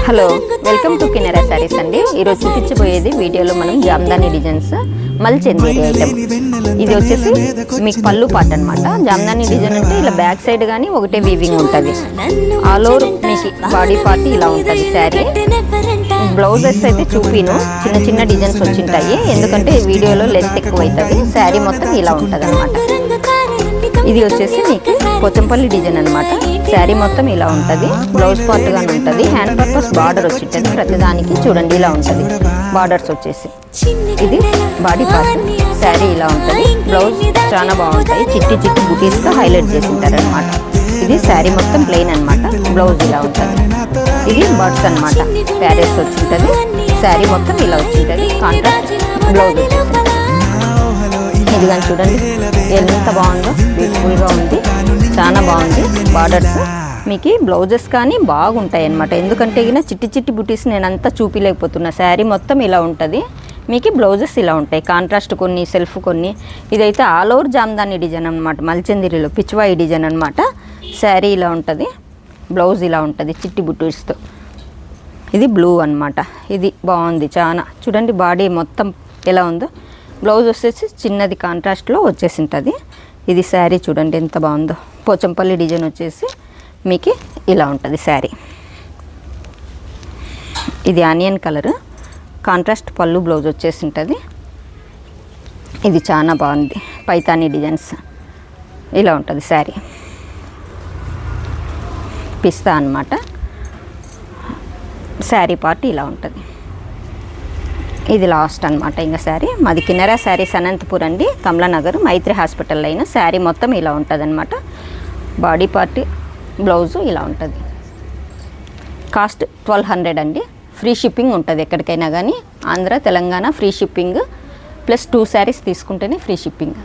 Hello, welcome to కినరా saris అండి. ఈరోజు చూపించబోయేది వీడియోలో మనం జామ్దాని డిజైన్స్ మల్చెందేరి ఐటమ్. ఇది వచ్చేసి మీకు పళ్ళు పాట అనమాట. జామ్దాని డిజైన్ అంటే ఇలా బ్యాక్ సైడ్ కానీ ఒకటే వీవింగ్ ఉంటుంది. ఆల్ ఓవర్ మీకు బాడీ పార్ట్ ఇలా ఉంటుంది శారీ. బ్లౌజెస్ అయితే చూపిను, చిన్న చిన్న డిజైన్స్ వచ్చింటాయి ఎందుకంటే వీడియోలో లెంత్ ఎక్కువ అవుతుంది. శారీ మొత్తం ఇలా ఉంటుంది అనమాట. ఇది వచ్చేసి మీకు పోచంపల్లి డిజైన్ అనమాట. శారీ మొత్తం ఇలా ఉంటుంది. బ్లౌజ్ పార్ట్ గానే ఉంటుంది. హ్యాండ్ పర్పస్ బార్డర్ వచ్చింటుంది ప్రతిదానికి. చూడండి ఇలా ఉంటుంది బార్డర్స్ వచ్చేసి. ఇది బాడీ పార్ట్. శారీ ఇలా ఉంటుంది. బ్లౌజ్ చాలా బాగుంటాయి. చిట్టి చిట్టి బుటీస్తో హైలైట్ చేసి ఉంటారు అనమాట. ఇది శారీ మొత్తం ప్లెయిన్ అనమాట. బ్లౌజ్ ఇలా ఉంటుంది. ఇది బర్డ్స్ అనమాట. ప్యారెట్స్ వచ్చింటుంది. శారీ మొత్తం ఇలా వచ్చింటుంది. కాంట్రాస్ట్ బ్లౌజ్ వచ్చేసి. ఇది కానీ చూడండి ఎంత బాగుందో, బ్యూటిఫుల్గా ఉంది, చాలా బాగుంది. బార్డర్స్ మీకు బ్లౌజెస్ కానీ బాగుంటాయి అన్నమాట. ఎందుకంటే ఇక చిట్టి చిట్టి బుటీస్ నేను అంతా చూపించలేకపోతున్నా. శారీ మొత్తం ఇలా ఉంటుంది. మీకు బ్లౌజెస్ ఇలా ఉంటాయి. కాంట్రాస్ట్ కొన్ని, సెల్ఫ్ కొన్ని. ఇదైతే ఆల్ ఓవర్ జామ్దాని డిజైన్ అనమాట. మల్చెందిరిలో పిచ్వాయి డిజైన్ అనమాట. శారీ ఇలా ఉంటుంది. బ్లౌజ్ ఇలా ఉంటుంది చిట్టి బుటీస్తో. ఇది బ్లూ అనమాట. ఇది బాగుంది చాలా. చూడండి బాడీ మొత్తం ఎలా ఉందో. బ్లౌజ్ వచ్చేసి చిన్నది కాంట్రాస్ట్లో వచ్చేసి ఉంటుంది. ఇది శారీ చూడండి ఎంత బాగుందో. పోచంపల్లి డిజైన్ వచ్చేసి మీకు ఇలా ఉంటుంది శారీ. ఇది ఆనియన్ కలర్ కాంట్రాస్ట్ పళ్ళు, బ్లౌజ్ వచ్చేసి ఉంటుంది. ఇది చాలా బాగుంది. పైతానీ డిజైన్స్ ఇలా ఉంటుంది శారీ. పిస్తా అన్నమాట. శారీ పార్ట్ ఇలా ఉంటుంది. ఇది లాస్ట్ అనమాట. ఇంకా శారీ మాది కినరా శారీస్ అనంతపూర్ అండి, కమలానగర్ మైత్రి హాస్పిటల్ అయిన. శారీ మొత్తం ఇలా ఉంటుంది అనమాట. బాడీ పార్ట్, బ్లౌజు ఇలా ఉంటుంది. కాస్ట్ 1200 అండి. ఫ్రీ షిప్పింగ్ ఉంటుంది ఎక్కడికైనా కానీ. Andhra, Telangana free shipping. Plus 2 saris తీసుకుంటేనే ఫ్రీ షిప్పింగ్.